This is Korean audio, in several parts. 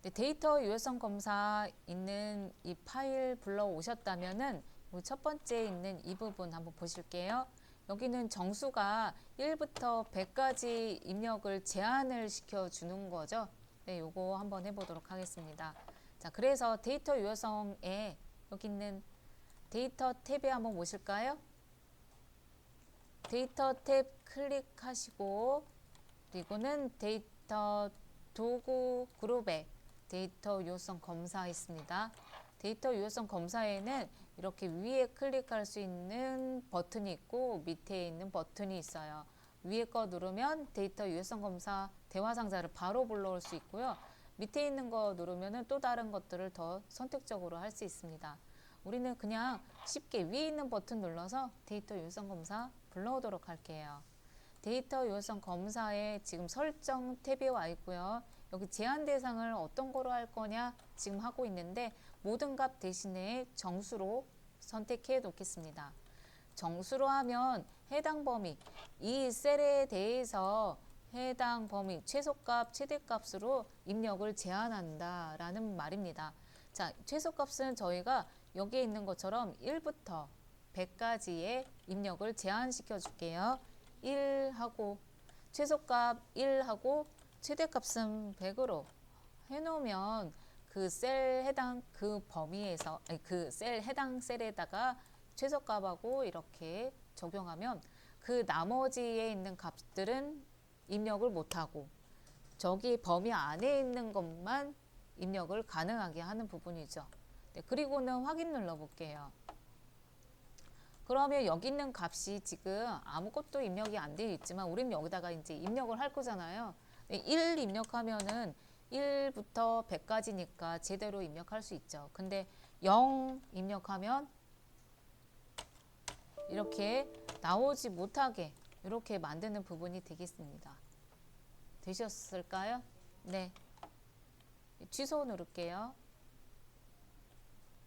데이터 유효성 검사 있는 이 파일 불러 오셨다면은 첫 번째 있는 이 부분 한번 보실게요. 여기는 정수가 1부터 100까지 입력을 제한을 시켜주는 거죠. 네, 요거 한번 해보도록 하겠습니다. 자, 그래서 데이터 유효성에 여기 있는 데이터 탭에 한번 오실까요? 데이터 탭 클릭하시고 그리고는 데이터 도구 그룹에 데이터 유효성 검사 있습니다. 데이터 유효성 검사에는 이렇게 위에 클릭할 수 있는 버튼이 있고 밑에 있는 버튼이 있어요. 위에 거 누르면 데이터 유효성 검사 대화 상자를 바로 불러올 수 있고요. 밑에 있는 거 누르면 또 다른 것들을 더 선택적으로 할 수 있습니다. 우리는 그냥 쉽게 위에 있는 버튼 눌러서 데이터 유효성 검사 불러오도록 할게요. 데이터 유효성 검사에 지금 설정 탭이 와 있고요. 여기 제한 대상을 어떤 거로 할 거냐 지금 하고 있는데 모든 값 대신에 정수로 선택해 놓겠습니다. 정수로 하면 해당 범위, 이 셀에 대해서 해당 범위 최소값, 최대값으로 입력을 제한한다 라는 말입니다. 자, 최소값은 저희가 여기에 있는 것처럼 1부터 100까지의 입력을 제한시켜 줄게요. 1하고 최소값 1하고 최대값은 100으로 해놓으면 그 셀 해당 그 범위에서 그 셀 해당 셀에다가 최소값하고 이렇게 적용하면 그 나머지에 있는 값들은 입력을 못하고 저기 범위 안에 있는 것만 입력을 가능하게 하는 부분이죠. 네, 그리고는 확인 눌러 볼게요. 그러면 여기 있는 값이 지금 아무것도 입력이 안 되어 있지만 우리는 여기다가 이제 입력을 할 거잖아요. 1 입력하면은 1부터 100까지니까 제대로 입력할 수 있죠. 근데 0 입력하면 이렇게 나오지 못하게 이렇게 만드는 부분이 되겠습니다. 되셨을까요? 네. 취소 누를게요.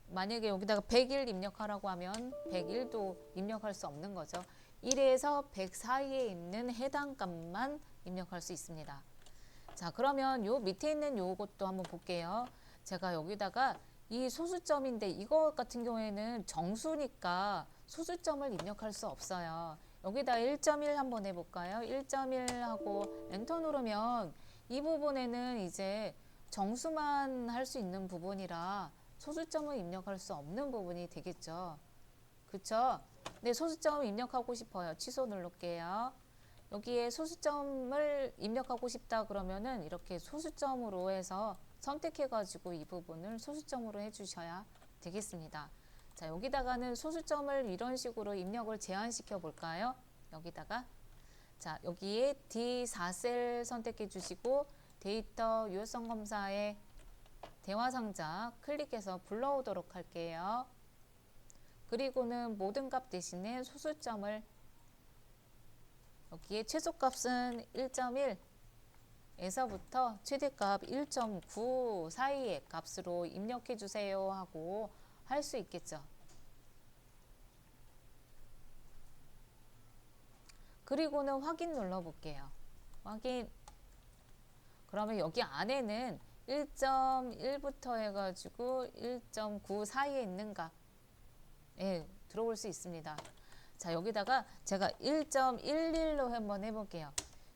만약에 여기다가 100일 입력하라고 하면 101도 입력할 수 없는 거죠. 1에서 100 사이에 있는 해당 값만 입력할 수 있습니다. 자, 그러면 요 밑에 있는 요것도 한번 볼게요. 제가 여기다가 이 소수점인데 이거 같은 경우에는 정수니까 소수점을 입력할 수 없어요. 여기다 1.1 한번 해볼까요? 1.1 하고 엔터 누르면 이 부분에는 이제 정수만 할 수 있는 부분이라 소수점을 입력할 수 없는 부분이 되겠죠. 그쵸? 네, 소수점 입력하고 싶어요. 취소 누를게요. 여기에 소수점을 입력하고 싶다 그러면은 이렇게 소수점으로 해서 선택해가지고 이 부분을 소수점으로 해주셔야 되겠습니다. 자, 여기다가는 소수점을 이런 식으로 입력을 제한시켜 볼까요? 여기다가 자, 여기에 D4셀 선택해 주시고 데이터 유효성 검사에 대화 상자 클릭해서 불러오도록 할게요. 그리고는 모든 값 대신에 소수점을 여기에 최소값은 1.1 에서부터 최대값 1.9 사이의 값으로 입력해 주세요 하고 할 수 있겠죠. 그리고는 확인 눌러 볼게요. 확인. 그러면 여기 안에는 1.1부터 해가지고 1.9 사이에 있는 값 들어올 수 있습니다. 자, 여기다가 제가 1.11로 한번 해볼게요.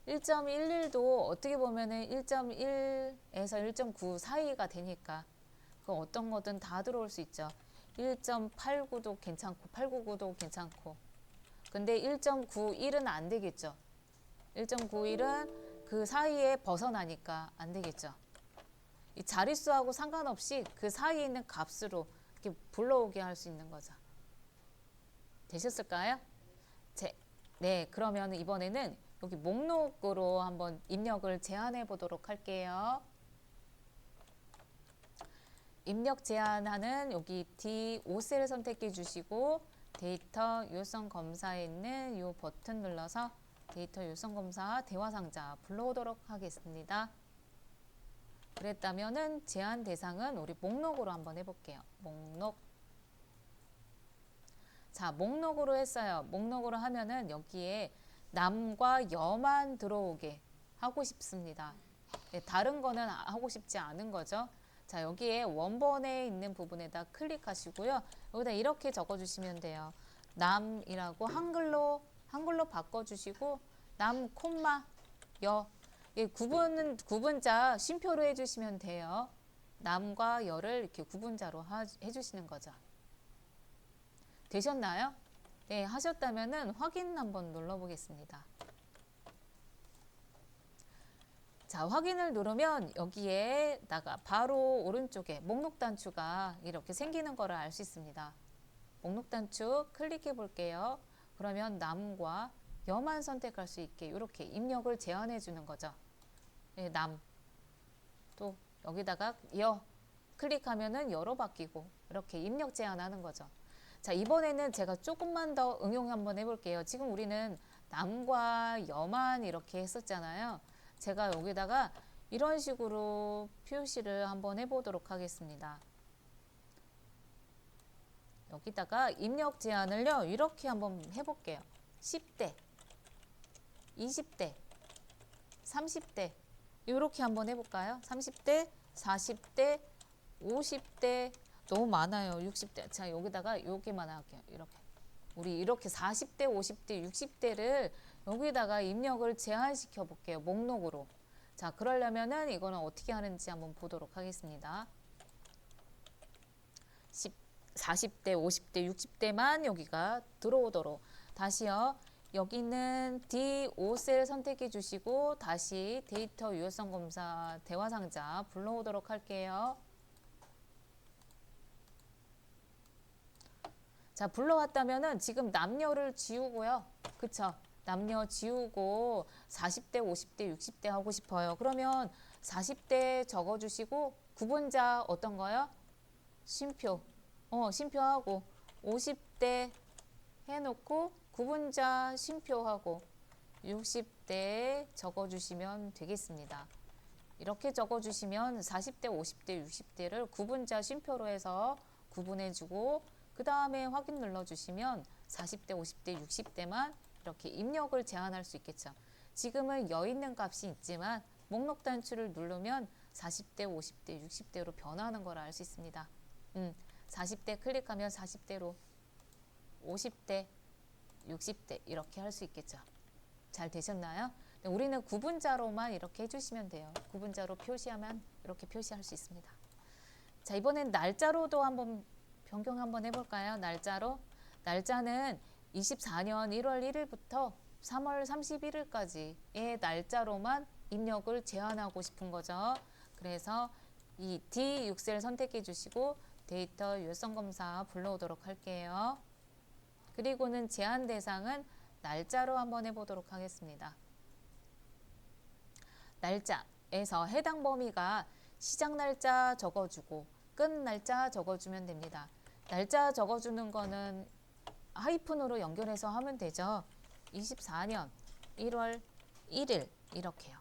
1.11도 어떻게 보면은 1.1에서 1.9 사이가 되니까 그 어떤 거든 다 들어올 수 있죠. 1.89도 괜찮고 899도 괜찮고 근데 1.91은 안 되겠죠. 1.91은 그 사이에 벗어나니까 안 되겠죠. 이 자릿수하고 상관없이 그 사이에 있는 값으로 이렇게 불러오게 할 수 있는 거죠. 되셨을까요? 네, 그러면 이번에는 여기 목록으로 한번 입력을 제한해 보도록 할게요. 입력 제한하는 여기 D5셀 선택해 주시고 데이터 유효성 검사에 있는 이 버튼 눌러서 데이터 유효성 검사 대화 상자 불러오도록 하겠습니다. 그랬다면은 제한 대상은 우리 목록으로 한번 해볼게요. 목록. 자, 목록으로 했어요. 목록으로 하면은 여기에 남과 여만 들어오게 하고 싶습니다. 네, 다른 거는 하고 싶지 않은 거죠. 자, 여기에 원본에 있는 부분에다 클릭하시고요. 여기다 이렇게 적어주시면 돼요. 남이라고 한글로 바꿔주시고 남 콤마 여. 구분자 쉼표로 해주시면 돼요. 남과 여를 이렇게 구분자로 해주시는 거죠. 되셨나요? 네, 하셨다면은 확인 한번 눌러보겠습니다. 자, 확인을 누르면 여기에다가 바로 오른쪽에 목록 단추가 이렇게 생기는 거를 알 수 있습니다. 목록 단추 클릭해 볼게요. 그러면 남과 여만 선택할 수 있게 이렇게 입력을 제한해 주는 거죠. 네, 남. 또 여기다가 여 클릭하면은 여로 바뀌고 이렇게 입력 제한하는 거죠. 자, 이번에는 제가 조금만 더 응용 한번 해볼게요. 지금 우리는 남과 여만 이렇게 했었잖아요. 제가 여기다가 이런 식으로 표시를 한번 해보도록 하겠습니다. 여기다가 입력 제한을요, 이렇게 한번 해볼게요. 10대, 20대, 30대, 이렇게 한번 해볼까요? 30대, 40대, 50대, 너무 많아요. 60대. 자, 여기다가 여기만 할게요. 이렇게. 우리 이렇게 40대, 50대, 60대를 여기다가 입력을 제한시켜 볼게요. 목록으로. 자, 그러려면은 이거는 어떻게 하는지 한번 보도록 하겠습니다. 40대, 50대, 60대만 여기가 들어오도록. 다시요. 여기는 D5셀 선택해 주시고 다시 데이터 유효성 검사 대화 상자 불러오도록 할게요. 자, 불러왔다면은 지금 남녀를 지우고요. 그쵸? 남녀 지우고 40대, 50대, 60대 하고 싶어요. 그러면 40대 적어주시고 구분자 어떤 거요? 쉼표. 쉼표하고 50대 해놓고 구분자 쉼표하고 60대 적어주시면 되겠습니다. 이렇게 적어주시면 40대, 50대, 60대를 구분자 쉼표로 해서 구분해주고 그 다음에 확인 눌러주시면 40대, 50대, 60대만 이렇게 입력을 제한할 수 있겠죠. 지금은 여 있는 값이 있지만 목록 단추를 누르면 40대, 50대, 60대로 변하는 걸 알 수 있습니다. 40대 클릭하면 40대로 50대, 60대 이렇게 할 수 있겠죠. 잘 되셨나요? 우리는 구분자로만 이렇게 해주시면 돼요. 구분자로 표시하면 이렇게 표시할 수 있습니다. 자, 이번엔 날짜로도 한번 변경 한번 해볼까요? 날짜는 24년 1월 1일부터 3월 31일까지의 날짜로만 입력을 제한하고 싶은 거죠. 그래서 이 D6셀 선택해 주시고 데이터 유효성 검사 불러오도록 할게요. 그리고는 제한 대상은 날짜로 한번 해보도록 하겠습니다. 날짜에서 해당 범위가 시작 날짜 적어주고 끝 날짜 적어주면 됩니다. 날짜 적어주는 거는 하이픈으로 연결해서 하면 되죠. 24년 1월 1일 이렇게요.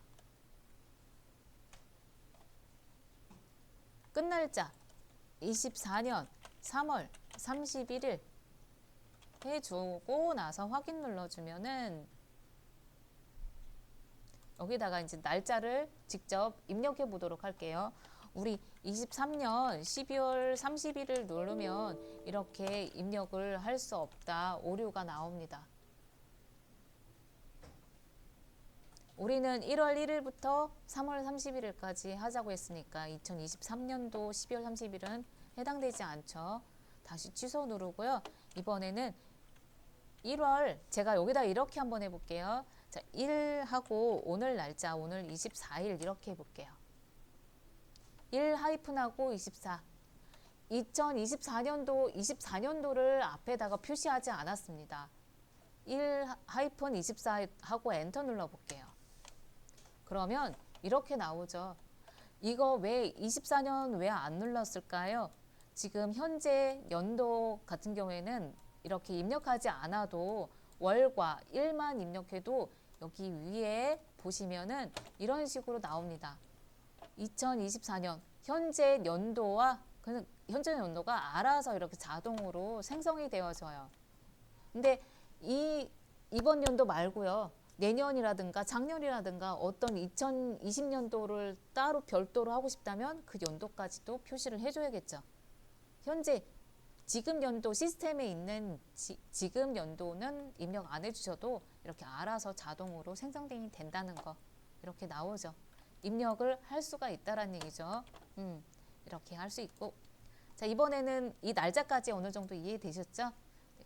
끝 날짜 24년 3월 31일 해주고 나서 확인 눌러주면은 여기다가 이제 날짜를 직접 입력해 보도록 할게요. 우리 23년 12월 31일 누르면 이렇게 입력을 할 수 없다. 오류가 나옵니다. 우리는 1월 1일부터 3월 31일까지 하자고 했으니까 2023년도 12월 30일은 해당되지 않죠. 다시 취소 누르고요. 이번에는 1월 제가 여기다 이렇게 한번 해볼게요. 자, 1하고 오늘 날짜 오늘 24일 이렇게 해볼게요. 1 하이픈하고 24 2024년도 24년도를 앞에다가 표시하지 않았습니다. 1 하이픈 24 하고 엔터 눌러볼게요. 그러면 이렇게 나오죠. 이거 왜 24년 왜 안 눌렀을까요? 지금 현재 연도 같은 경우에는 이렇게 입력하지 않아도 월과 일만 입력해도 여기 위에 보시면은 이런 식으로 나옵니다. 2024년 현재 연도와 현재 연도가 알아서 이렇게 자동으로 생성이 되어져요. 근데 이번 연도 말고요. 내년이라든가 작년이라든가 어떤 2020년도를 따로 별도로 하고 싶다면 그 연도까지도 표시를 해줘야겠죠. 현재 지금 연도 시스템에 있는 지금 연도는 입력 안 해주셔도 이렇게 알아서 자동으로 생성이 된다는 거 이렇게 나오죠. 입력을 할 수가 있다라는 얘기죠. 이렇게 할 수 있고, 자 이번에는 이 날짜까지 어느 정도 이해되셨죠?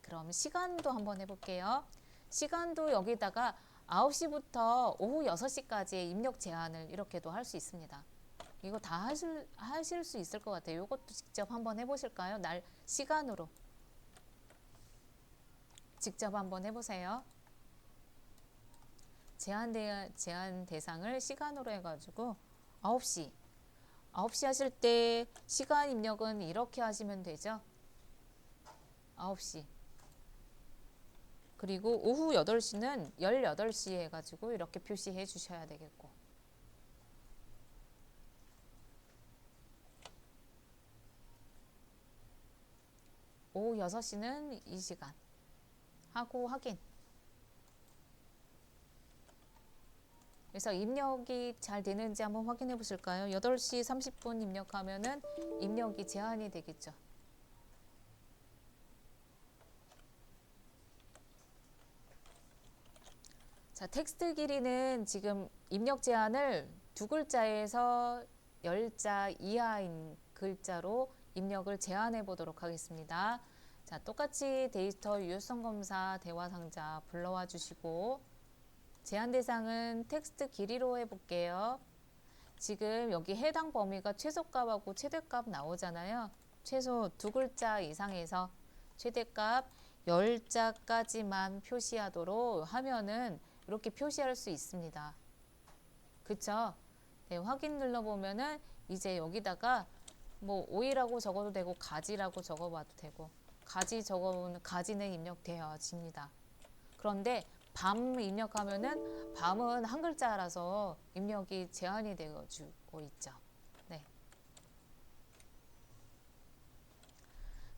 그럼 시간도 한번 해볼게요. 시간도 여기다가 9시부터 오후 6시까지의 입력 제한을 이렇게도 할 수 있습니다. 이거 다 하실 수 있을 것 같아요. 이것도 직접 한번 해보실까요? 날 시간으로 직접 한번 해보세요. 제한 대상을 시간으로 해가지고 9시 하실 때 시간 입력은 이렇게 하시면 되죠. 9시 그리고 오후 8시는 18시 해가지고 이렇게 표시해 주셔야 되겠고, 오후 6시는 이 시간 하고 확인. 그래서 입력이 잘 되는지 한번 확인해 보실까요? 8시 30분 입력하면은 입력이 제한이 되겠죠. 자, 텍스트 길이는 지금 입력 제한을 2글자에서 10자 이하인 글자로 입력을 제한해 보도록 하겠습니다. 자, 똑같이 데이터 유효성 검사 대화 상자 불러와 주시고, 제한 대상은 텍스트 길이로 해볼게요. 지금 여기 해당 범위가 최소값하고 최대값 나오잖아요. 최소 2글자 이상에서 최대값 10자까지만 표시하도록 하면은 이렇게 표시할 수 있습니다. 그쵸? 네, 확인 눌러보면은 이제 여기다가 뭐 오이라고 적어도 되고 가지라고 적어봐도 되고, 가지 적어보면 가지는 입력되어집니다. 그런데 밤 입력하면은 밤은 한 글자라서 입력이 제한이 되어주고 있죠. 네.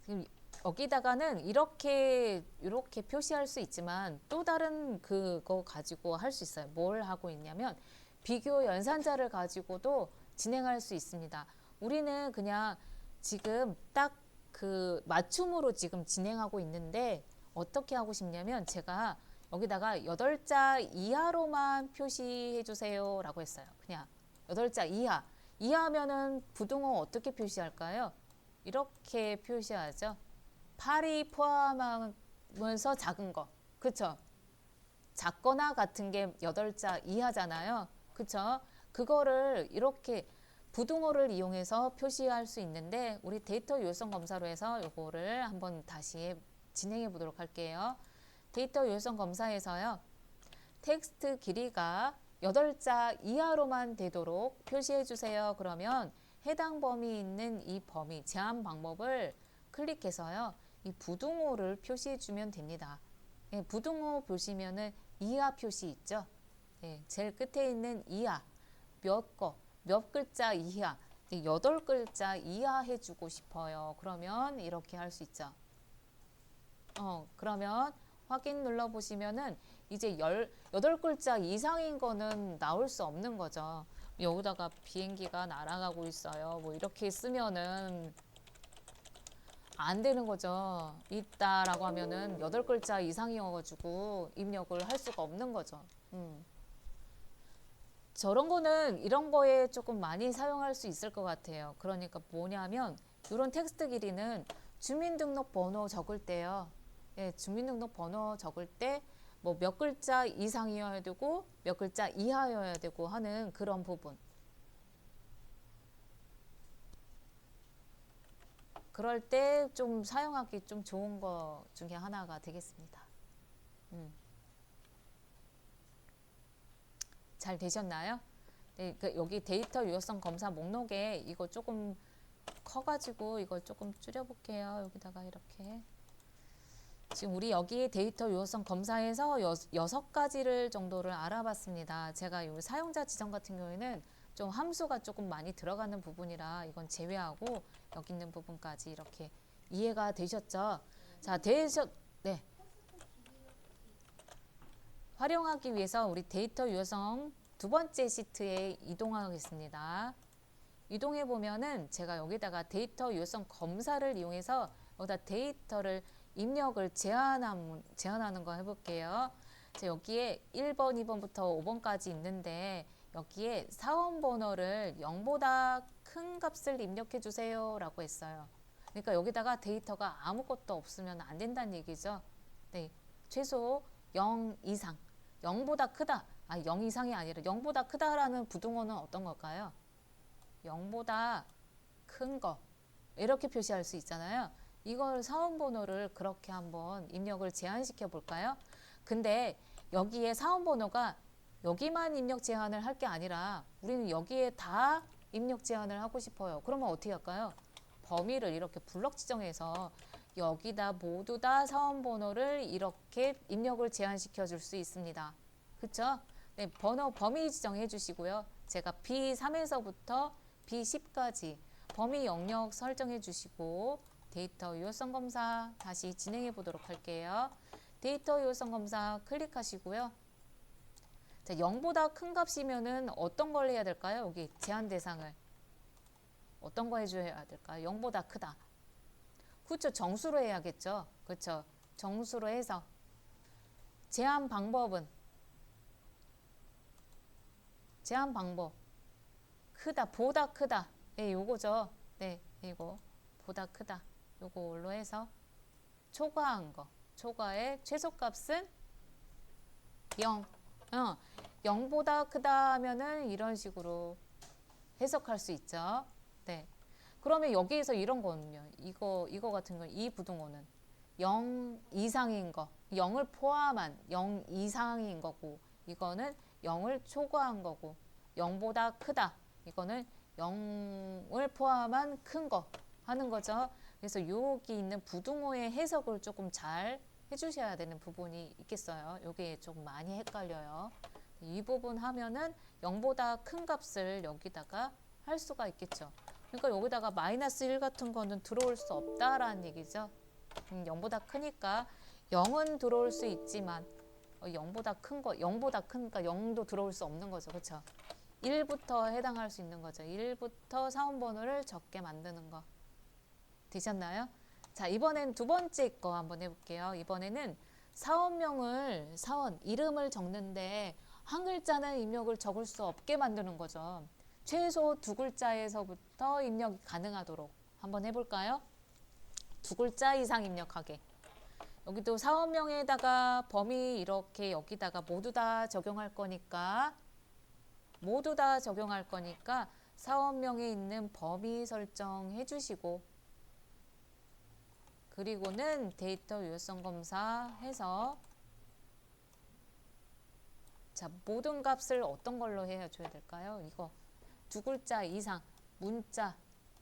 지금 여기다가는 이렇게 표시할 수 있지만 또 다른 그거 가지고 할 수 있어요. 뭘 하고 있냐면 비교 연산자를 가지고도 진행할 수 있습니다. 우리는 그냥 지금 딱 그 맞춤으로 지금 진행하고 있는데, 어떻게 하고 싶냐면 제가 여기다가 8자 이하로만 표시해 주세요 라고 했어요. 그냥 8자 이하. 이하면은 부등호 어떻게 표시할까요? 이렇게 표시하죠. 8이 포함하면서 작은 거. 그쵸? 작거나 같은 게 8자 이하잖아요. 그쵸? 그거를 이렇게 부등호를 이용해서 표시할 수 있는데, 우리 데이터 유효성 검사로 해서 이거를 한번 다시 진행해 보도록 할게요. 데이터 유효성 검사에서요, 텍스트 길이가 8자 이하로만 되도록 표시해 주세요. 그러면 해당 범위 있는 이 범위 제한 방법을 클릭해서요, 이 부등호를 표시해 주면 됩니다. 예, 부등호 보시면은 이하 표시 있죠. 예, 제일 끝에 있는 이하 몇 글자 이하, 8글자 이하 해주고 싶어요. 그러면 이렇게 할 수 있죠. 그러면 확인 눌러보시면은 이제 8글자 이상인 거는 나올 수 없는 거죠. 여기다가 비행기가 날아가고 있어요. 뭐 이렇게 쓰면은 안 되는 거죠. 있다라고 하면은 8글자 이상이어가지고 입력을 할 수가 없는 거죠. 저런 거는 이런 거에 조금 많이 사용할 수 있을 것 같아요. 그러니까 뭐냐면 이런 텍스트 길이는 주민등록번호 적을 때요. 예, 주민등록번호 적을 때 뭐 몇 글자 이상이어야 되고 몇 글자 이하여야 되고 하는 그런 부분. 그럴 때 좀 사용하기 좀 좋은 거 중에 하나가 되겠습니다. 잘 되셨나요? 네, 여기 데이터 유효성 검사 목록에 이거 조금 커가지고 이걸 조금 줄여볼게요. 여기다가 이렇게. 지금 우리 여기 데이터 유효성 검사에서 6가지를 정도를 알아봤습니다. 제가 이 사용자 지정 같은 경우에는 좀 함수가 조금 많이 들어가는 부분이라 이건 제외하고 여기 있는 부분까지 이렇게 이해가 되셨죠? 자, 네. 활용하기 위해서 우리 데이터 유효성 두 번째 시트에 이동하겠습니다. 이동해 보면은 제가 여기다가 데이터 유효성 검사를 이용해서 여기다 데이터를 입력을 제한하는 거 해볼게요. 자, 여기에 1번, 2번부터 5번까지 있는데 여기에 사원 번호를 0보다 큰 값을 입력해 주세요 라고 했어요. 그러니까 여기다가 데이터가 아무것도 없으면 안 된다는 얘기죠. 네, 최소 0 이상, 0보다 크다. 0 이상이 아니라 0보다 크다라는 부등호는 어떤 걸까요? 0보다 큰 거. 이렇게 표시할 수 있잖아요. 이걸 사원번호를 그렇게 한번 입력을 제한시켜 볼까요? 근데 여기에 사원번호가 여기만 입력 제한을 할 게 아니라 우리는 여기에 다 입력 제한을 하고 싶어요. 그러면 어떻게 할까요? 범위를 이렇게 블럭 지정해서 여기다 모두 다 사원번호를 이렇게 입력을 제한시켜 줄 수 있습니다. 그쵸? 네, 범위 지정해 주시고요. 제가 B3에서부터 B10까지 범위 영역 설정해 주시고 데이터 유효성 검사 다시 진행해 보도록 할게요. 데이터 유효성 검사 클릭하시고요. 자, 0보다 큰 값이면은 어떤 걸 해야 될까요? 여기 제한 대상을 어떤 거 해줘야 될까요? 0보다 크다. 그렇죠. 정수로 해야겠죠. 그렇죠. 정수로 해서 제한 방법 크다, 보다 크다. 네, 요거죠. 네, 이거 보다 크다. 요걸로 해서 초과한 거. 초과의 최소값은 0. 0보다 크다 하면은 이런 식으로 해석할 수 있죠. 네. 그러면 여기에서 이런 거는요. 이거 같은 거, 이 부등호는 0 이상인 거, 0을 포함한 0 이상인 거고, 이거는 0을 초과한 거고, 0보다 크다. 이거는 0을 포함한 큰 거 하는 거죠. 그래서 여기 있는 부등호의 해석을 조금 잘 해주셔야 되는 부분이 있겠어요. 이게 좀 많이 헷갈려요. 이 부분 하면은 0보다 큰 값을 여기다가 할 수가 있겠죠. 그러니까 여기다가 마이너스 1 같은 거는 들어올 수 없다라는 얘기죠. 0보다 크니까 0은 들어올 수 있지만 0보다 큰 거, 0보다 크니까 0도 들어올 수 없는 거죠. 그렇죠? 1부터 해당할 수 있는 거죠. 1부터 사원번호를 적게 만드는 거. 되셨나요? 자, 이번엔 두 번째 거 한번 해볼게요. 이번에는 사원명을, 사원 이름을 적는데 한 글자는 입력을 적을 수 없게 만드는 거죠. 최소 두 글자에서부터 입력이 가능하도록 한번 해볼까요? 두 글자 이상 입력하게. 여기도 사원명에다가 범위 이렇게 여기다가 모두 다 적용할 거니까 사원명에 있는 범위 설정해 주시고 그리고는 데이터 유효성 검사 해서 자, 모든 값을 어떤 걸로 해줘야 될까요? 이거 두 글자 이상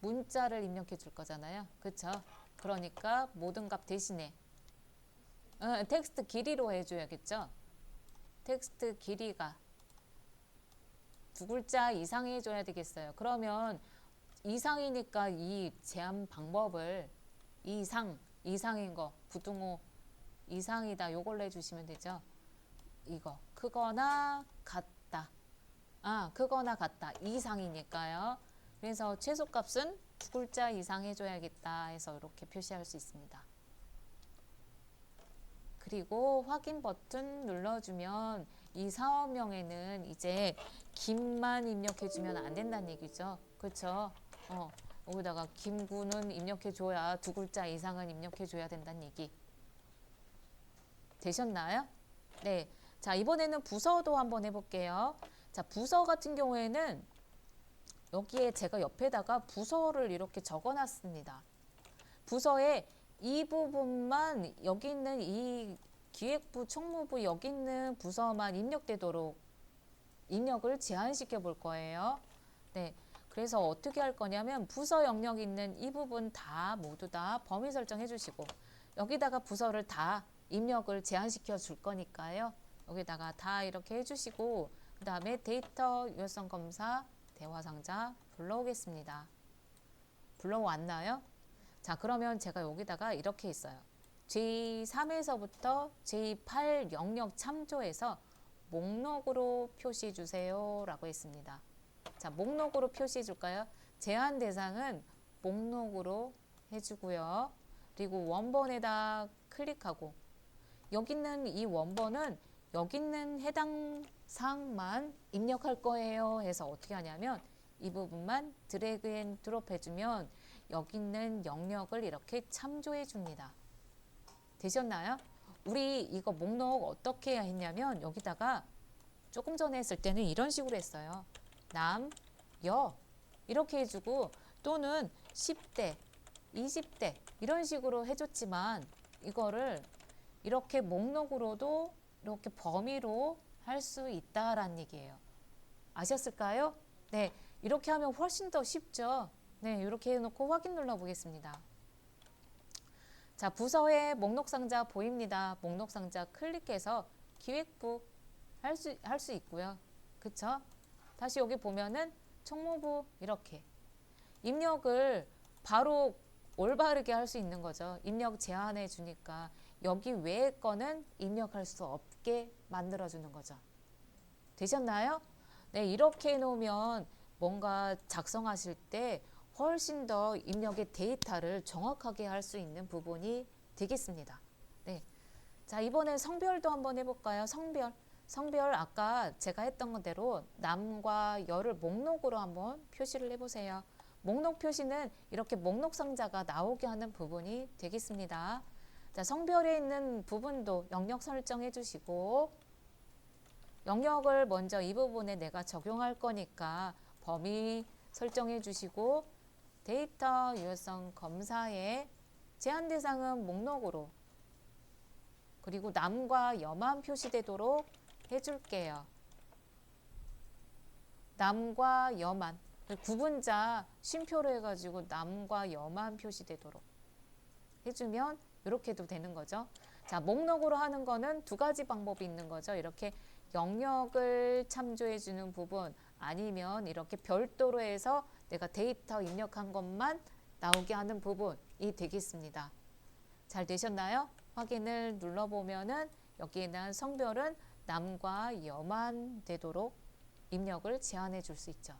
문자를 입력해 줄 거잖아요. 그쵸? 그러니까 모든 값 대신에 텍스트 길이로 해줘야겠죠. 텍스트 길이가 두 글자 이상 해줘야 되겠어요. 그러면 이상이니까 이 제한 방법을 이상인 거 부등호 이상이다 요걸로 해주시면 되죠. 이거 크거나 같다. 크거나 같다. 이상이니까요. 그래서 최소값은 두 글자 이상 해줘야겠다 해서 이렇게 표시할 수 있습니다. 그리고 확인 버튼 눌러주면 이 사원명에는 이제 김만 입력해주면 안 된다는 얘기죠. 그렇죠? 여기다가 김구는 입력해줘야 두 글자 이상은 입력해줘야 된다는 얘기. 되셨나요? 네. 자, 이번에는 부서도 한번 해볼게요. 자, 부서 같은 경우에는 여기에 제가 옆에다가 부서를 이렇게 적어놨습니다. 부서에 이 부분만 여기 있는 이 기획부, 총무부 여기 있는 부서만 입력되도록 입력을 제한시켜 볼 거예요. 네. 그래서 어떻게 할 거냐면 부서 영역 있는 이 부분 다 모두 다 범위 설정해 주시고 여기다가 부서를 다 입력을 제한시켜 줄 거니까요. 여기다가 다 이렇게 해주시고 그 다음에 데이터 유효성 검사 대화상자 불러오겠습니다. 불러왔나요? 자, 그러면 제가 여기다가 이렇게 있어요. J3에서부터 J8 영역 참조해서 목록으로 표시해 주세요 라고 했습니다. 자, 목록으로 표시해 줄까요? 제한 대상은 목록으로 해주고요. 그리고 원본에다 클릭하고 여기 있는 이 원본은 여기 있는 해당 사항만 입력할 거예요 해서 어떻게 하냐면 이 부분만 드래그 앤 드롭 해주면 여기 있는 영역을 이렇게 참조해 줍니다. 되셨나요? 우리 이거 목록 어떻게 했냐면 여기다가 조금 전에 했을 때는 이런 식으로 했어요. 남, 여 이렇게 해주고 또는 10대, 20대 이런 식으로 해줬지만 이거를 이렇게 목록으로도 이렇게 범위로 할 수 있다라는 얘기예요. 아셨을까요? 네, 이렇게 하면 훨씬 더 쉽죠. 네, 이렇게 해놓고 확인 눌러보겠습니다. 자, 부서에 목록 상자 보입니다. 목록 상자 클릭해서 기획부 할 수 있고요. 그쵸? 다시 여기 보면은 총무부 이렇게 입력을 바로 올바르게 할 수 있는 거죠. 입력 제한해 주니까 여기 외의 거는 입력할 수 없게 만들어 주는 거죠. 되셨나요? 네, 이렇게 해놓으면 뭔가 작성하실 때 훨씬 더 입력의 데이터를 정확하게 할 수 있는 부분이 되겠습니다. 네. 자, 이번엔 성별도 한번 해볼까요? 성별 아까 제가 했던 대로 남과 여를 목록으로 한번 표시를 해보세요. 목록 표시는 이렇게 목록 상자가 나오게 하는 부분이 되겠습니다. 자, 성별에 있는 부분도 영역 설정해 주시고 영역을 먼저 이 부분에 내가 적용할 거니까 범위 설정해 주시고 데이터 유효성 검사에 제한 대상은 목록으로 그리고 남과 여만 표시되도록 해줄게요. 남과 여만 구분자 쉼표로 해가지고 남과 여만 표시되도록 해주면 이렇게도 되는 거죠. 자, 목록으로 하는 거는 두 가지 방법이 있는 거죠. 이렇게 영역을 참조해 주는 부분 아니면 이렇게 별도로 해서 내가 데이터 입력한 것만 나오게 하는 부분이 되겠습니다. 잘 되셨나요? 확인을 눌러보면은 여기에는 성별은 남과 여만 되도록 입력을 제한해 줄 수 있죠.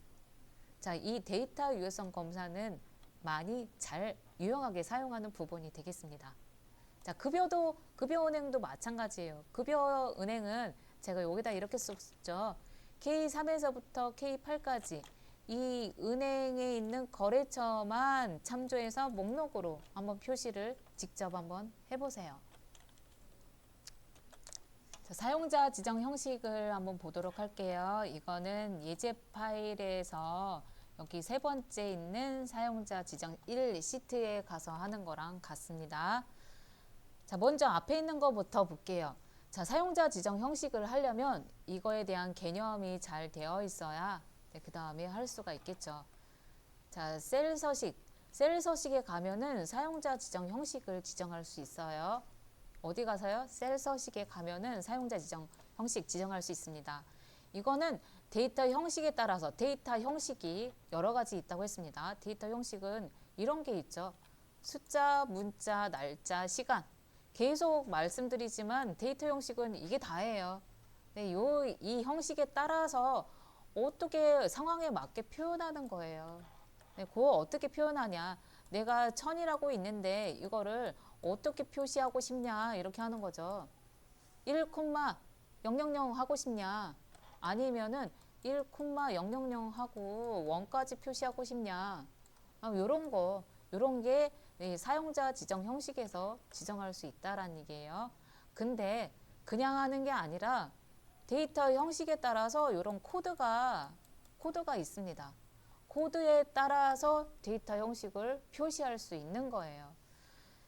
자, 이 데이터 유효성 검사는 많이 잘 유용하게 사용하는 부분이 되겠습니다. 자, 급여은행도 마찬가지예요. 급여은행은 제가 여기다 이렇게 썼죠. K3에서부터 K8까지 이 은행에 있는 거래처만 참조해서 목록으로 한번 표시를 직접 한번 해보세요. 자, 사용자 지정 형식을 한번 보도록 할게요. 이거는 예제 파일에서 여기 세 번째 있는 사용자 지정 1 시트에 가서 하는 거랑 같습니다. 자, 먼저 앞에 있는 거부터 볼게요. 자, 사용자 지정 형식을 하려면 이거에 대한 개념이 잘 되어 있어야 그 다음에 할 수가 있겠죠. 자, 셀 서식에 가면은 사용자 지정 형식을 지정할 수 있어요. 어디 가서요? 셀 서식에 가면은 사용자 지정 형식 지정할 수 있습니다. 이거는 데이터 형식에 따라서 데이터 형식이 여러 가지 있다고 했습니다. 데이터 형식은 이런 게 있죠. 숫자, 문자, 날짜, 시간. 계속 말씀드리지만 데이터 형식은 이게 다예요. 네, 이 형식에 따라서 어떻게 상황에 맞게 표현하는 거예요. 네, 그거 어떻게 표현하냐. 내가 1000이라고 있는데 이거를 어떻게 표시하고 싶냐 이렇게 하는 거죠. 1,000 하고 싶냐 아니면은 1,000 하고 1까지 표시하고 싶냐 요런 게 사용자 지정 형식에서 지정할 수 있다라는 얘기예요. 근데 그냥 하는 게 아니라 데이터 형식에 따라서 이런 코드가 있습니다. 코드에 따라서 데이터 형식을 표시할 수 있는 거예요.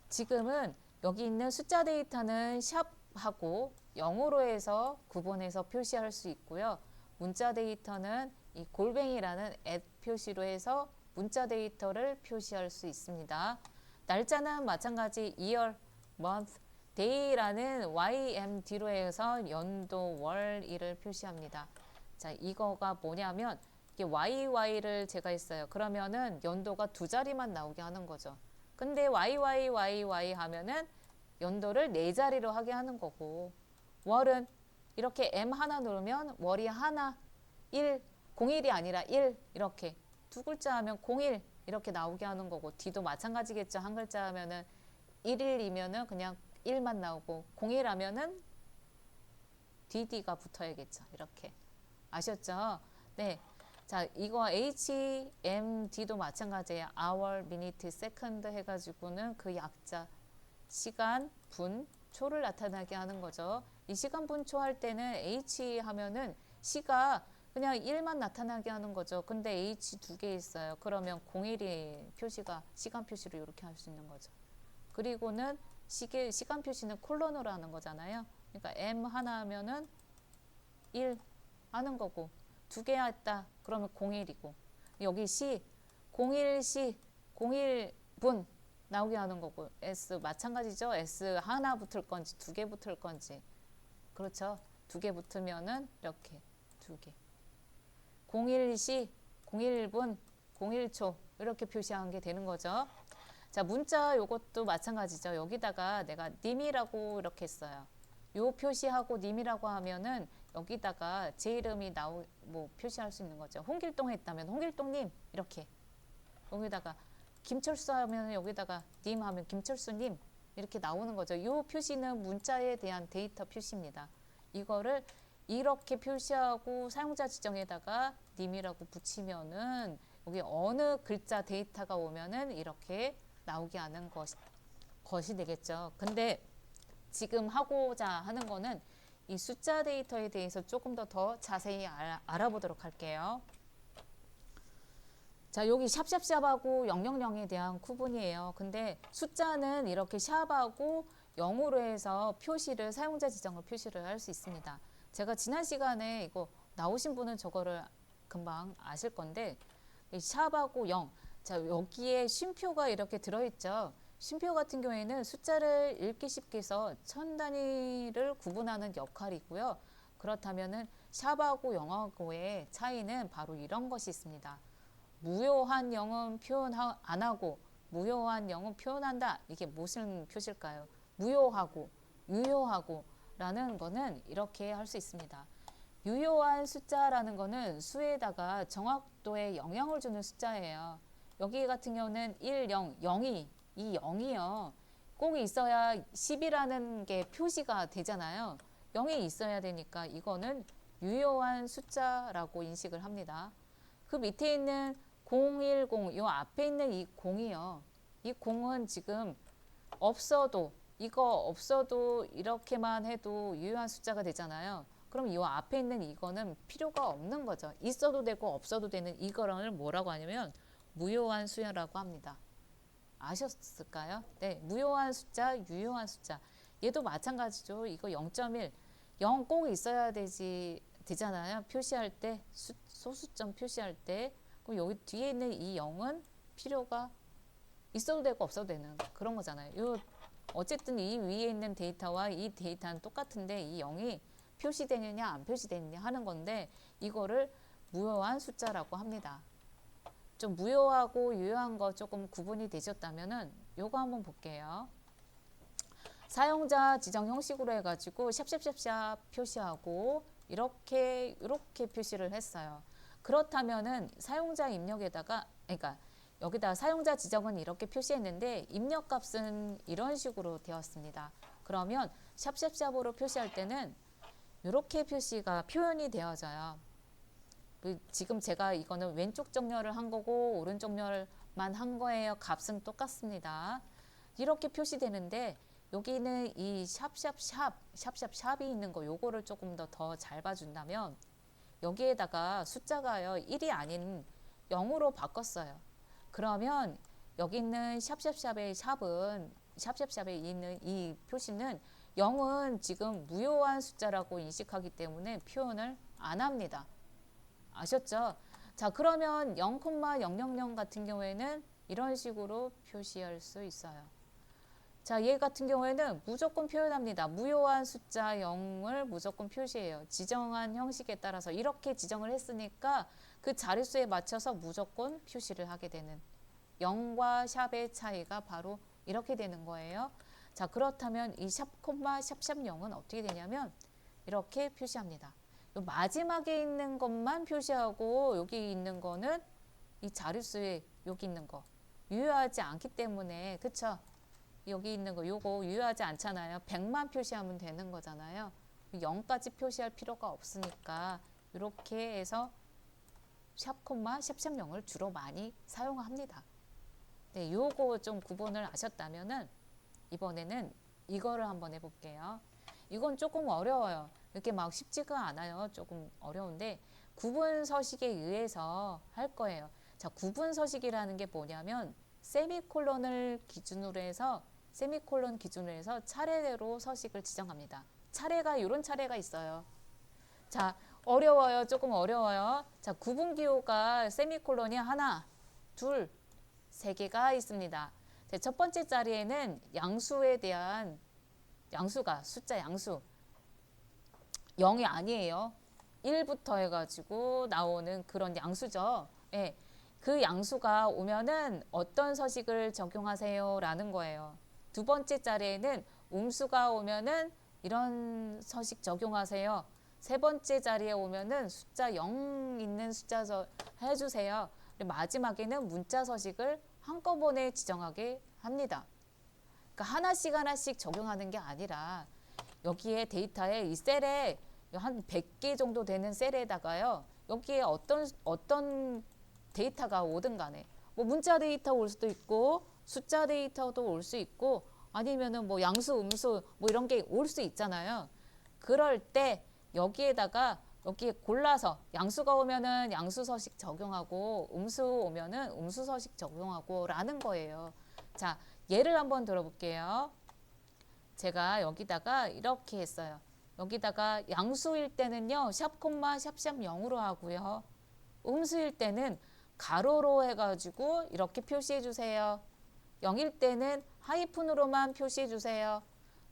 지금은 여기 있는 숫자 데이터는 샵하고 0으로 해서 구분해서 표시할 수 있고요. 문자 데이터는 이 골뱅이라는 @ 표시로 해서 문자 데이터를 표시할 수 있습니다. 날짜는 마찬가지 year, month, day라는 YMD로 해서 연도, 월, 일을 표시합니다. 자, 이거가 뭐냐면 이게 YY를 제가 했어요. 그러면은 연도가 두 자리만 나오게 하는 거죠. 근데 YYYY 하면은 연도를 네 자리로 하게 하는 거고 월은 이렇게 M 하나 누르면 월이 하나 1 01이 아니라 1 이렇게 두 글자 하면 01 이렇게 나오게 하는 거고 D도 마찬가지겠죠. 한 글자 하면은 11이면은 그냥 1만 나오고 01 하면은 DD가 붙어야겠죠. 이렇게 아셨죠? 네. 자, 이거 HMD도 마찬가지예요. hour, minute, second 해가지고는 그 약자 시간, 분, 초를 나타나게 하는 거죠. 이 시간, 분, 초 할 때는 H 하면은 시가 그냥 1만 나타나게 하는 거죠. 근데 H 두 개 있어요. 그러면 01이 표시가 시간 표시로 이렇게 할 수 있는 거죠. 그리고는 시간 표시는 콜론으로 하는 거잖아요. 그러니까 M 하나 하면은 1 하는 거고 두 개 했다 그러면 01이고 여기 시 01시 01분 나오게 하는 거고 S 마찬가지죠. S 하나 붙을 건지 두 개 붙을 건지 그렇죠. 두 개 붙으면은 이렇게 두 개 01시 01분 01초 이렇게 표시한 게 되는 거죠. 자, 문자 요것도 마찬가지죠. 여기다가 내가 님이라고 이렇게 했어요. 요 표시하고 님이라고 하면은 여기다가 제 이름이 표시할 수 있는 거죠. 홍길동 했다면 홍길동님 이렇게 여기다가 김철수 하면 여기다가 님 하면 김철수님 이렇게 나오는 거죠. 요 표시는 문자에 대한 데이터 표시입니다. 이거를 이렇게 표시하고 사용자 지정에다가 님이라고 붙이면은 여기 어느 글자 데이터가 오면은 이렇게 나오게 하는 것이 되겠죠. 근데 지금 하고자 하는 거는 이 숫자 데이터에 대해서 조금 더 자세히 알아보도록 할게요. 자, 여기 샵샵샵하고 000에 대한 구분이에요. 근데 숫자는 이렇게 샵하고 0으로 해서 사용자 지정을 표시를 할 수 있습니다. 제가 지난 시간에 이거 나오신 분은 저거를 금방 아실 건데 이 샵하고 0. 자, 여기에 쉼표가 이렇게 들어있죠. 쉼표 같은 경우에는 숫자를 읽기 쉽게 해서 천 단위를 구분하는 역할이고요. 그렇다면은 샵하고 0하고의 차이는 바로 이런 것이 있습니다. 무효한 0은 표현 안 하고 무효한 0은 표현한다. 이게 무슨 표시일까요? 무효하고 유효하고 라는 거는 이렇게 할 수 있습니다. 유효한 숫자라는 거는 수에다가 정확도에 영향을 주는 숫자예요. 여기 같은 경우는 1, 0, 0이 이 0이요. 꼭 있어야 10이라는 게 표시가 되잖아요. 0이 있어야 되니까 이거는 유효한 숫자라고 인식을 합니다. 그 밑에 있는 010, 요 앞에 있는 이 0이요. 이 0은 지금 이거 없어도 이렇게만 해도 유효한 숫자가 되잖아요. 그럼 이 앞에 있는 이거는 필요가 없는 거죠. 있어도 되고 없어도 되는 이거를 뭐라고 하냐면 무효한 수라고 합니다. 아셨을까요? 네, 무효한 숫자, 유효한 숫자. 얘도 마찬가지죠. 이거 0.1, 0 꼭 있어야 되잖아요. 표시할 때, 소수점 표시할 때. 그럼 여기 뒤에 있는 이 0은 필요가 있어도 되고 없어도 되는 그런 거잖아요. 어쨌든 이 위에 있는 데이터와 이 데이터는 똑같은데 이 0이 표시되느냐 안 표시되느냐 하는 건데 이거를 무효한 숫자라고 합니다. 좀 무효하고 유효한 거 조금 구분이 되셨다면은 요거 한번 볼게요. 사용자 지정 형식으로 해가지고 샵샵샵샵 표시하고 이렇게 표시를 했어요. 그렇다면은 사용자 입력에다가 그러니까 여기다 사용자 지정은 이렇게 표시했는데 입력값은 이런 식으로 되었습니다. 그러면 샵샵샵으로 표시할 때는 이렇게 표현이 되어져요. 지금 제가 이거는 왼쪽 정렬을 한 거고 오른쪽 정렬만 한 거예요. 값은 똑같습니다. 이렇게 표시되는데 여기는 이 샵샵샵이 있는 거 요거를 조금 더 잘 봐준다면 여기에다가 숫자가요 1이 아닌 0으로 바꿨어요. 그러면 여기 있는 샵샵샵의 샵샵샵에 있는 이 표시는 0은 지금 무효한 숫자라고 인식하기 때문에 표현을 안 합니다. 아셨죠? 자, 그러면 0,000 같은 경우에는 이런 식으로 표시할 수 있어요. 자, 얘 같은 경우에는 무조건 표현합니다. 무효한 숫자 0을 무조건 표시해요. 지정한 형식에 따라서 이렇게 지정을 했으니까 그 자릿수에 맞춰서 무조건 표시를 하게 되는 0과 샵의 차이가 바로 이렇게 되는 거예요. 자, 그렇다면 이 샵, 샵샵 0은 어떻게 되냐면 이렇게 표시합니다. 요 마지막에 있는 것만 표시하고 여기 있는 거는 이 자릿수에 여기 있는 거 유효하지 않기 때문에 그쵸? 여기 있는 거 요거 유효하지 않잖아요. 100만 표시하면 되는 거잖아요. 0까지 표시할 필요가 없으니까 이렇게 해서 샵 콤마 샵샵 0을 주로 많이 사용합니다. 네, 요거 좀 구분을 아셨다면은 이번에는 이거를 한번 해볼게요. 이건 조금 어려워요. 이렇게 막 쉽지가 않아요. 조금 어려운데 구분 서식에 의해서 할 거예요. 자, 구분 서식이라는 게 뭐냐면 세미콜론을 기준으로 해서 세미콜론 기준으로 해서 차례대로 서식을 지정합니다. 차례가 이런 차례가 있어요. 자, 어려워요. 조금 어려워요. 자, 구분기호가 세미콜론이 하나, 둘, 세 개가 있습니다. 자, 첫 번째 자리에는 양수에 대한 양수가 숫자 양수 0이 아니에요. 1부터 해가지고 나오는 그런 양수죠. 예, 그 양수가 오면은 어떤 서식을 적용하세요? 라는 거예요. 두 번째 자리에는 음수가 오면은 이런 서식 적용하세요. 세 번째 자리에 오면은 숫자 0 있는 숫자 해주세요. 그리고 마지막에는 문자 서식을 한꺼번에 지정하게 합니다. 그러니까 하나씩 적용하는 게 아니라 여기에 데이터에 이 셀에 한 100개 정도 되는 셀에다가요. 여기에 어떤 데이터가 오든 간에 뭐 문자 데이터 올 수도 있고 숫자 데이터도 올 수 있고 아니면은 뭐 양수, 음수 뭐 이런 게 올 수 있잖아요. 그럴 때 여기에다가 여기에 골라서 양수가 오면은 양수 서식 적용하고 음수 오면은 음수 서식 적용하고 라는 거예요. 자, 예를 한번 들어볼게요. 제가 여기다가 이렇게 했어요. 여기다가 양수일 때는요. 샵 콤마 샵샵 0으로 하고요. 음수일 때는 가로로 해가지고 이렇게 표시해 주세요. 0일 때는 하이픈으로만 표시해 주세요.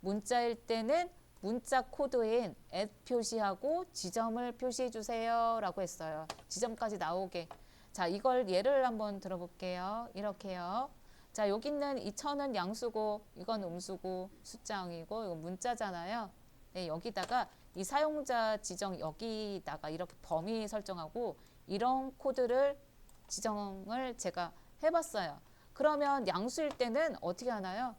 문자일 때는 문자 코드인 표시하고 지점을 표시해 주세요 라고 했어요. 지점까지 나오게. 자, 이걸 예를 한번 들어볼게요. 이렇게요. 자, 여기 있는 이 천은 양수고 이건 음수고 숫자 0이고 이건 문자잖아요. 네, 여기다가 이 사용자 지정 여기다가 이렇게 범위 설정하고 이런 코드를 지정을 제가 해봤어요. 그러면 양수일 때는 어떻게 하나요?